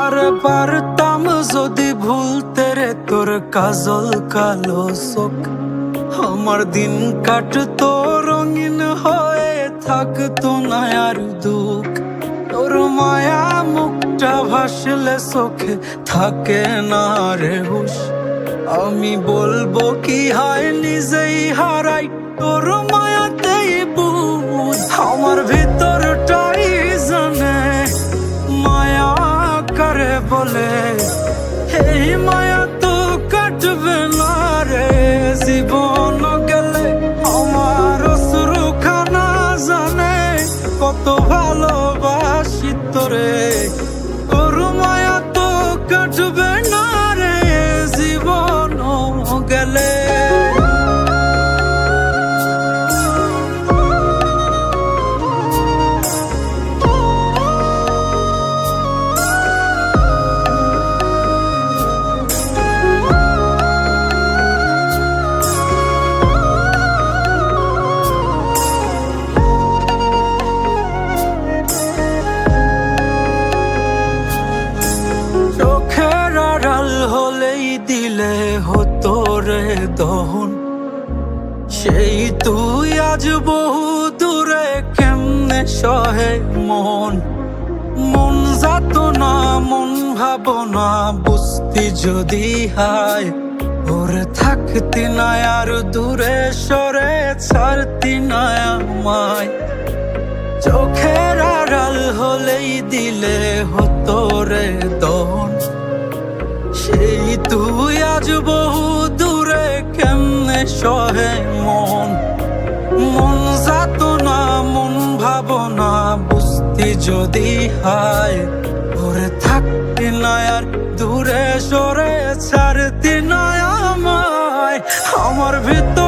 আরে পারতাম যদি ভুলতে রে তোর কাজল কালো চোখ, আমার দিন কাটতো রঙিন হয়ে থাকতো না আর দুঃখ। তোর মায়া মুখটা ভাসলে চোখে থাকে না রে হুশ, আমি বলবো কি হয় নিজেই হারাই তোর মায়াতেই বুঝ। আমার ভিতরটাই জানে মায়া করে বলে, এই মায়া তো কাটবে না রে জীবন গেলে। আমার অশ্রুখানা জানে কত ভালোবাসি তোরে, তোর মায়া তো কাটবে না রে জীবন গেলে। হলেই দিলে হতো রে দহন, সেই তুই আজ বহু দূরে কেমনে সহে মন। মন যাত না মন ভাবনা বুঝতি যদি হায়, ওরে থাকতি না আর দূরে সরে ছাড়তি না আমায়। চোখের আড়াল হলেই দিলে হতো রে দহন, সেই তুই আজ বহু দূরে কেমনে সহে মন। মন যাত না মন ভাবনা বুঝতি যদি হায়, ওরে থাকতি না আর দূরে সরে ছাড়তি না আমায়। আমার ভিতর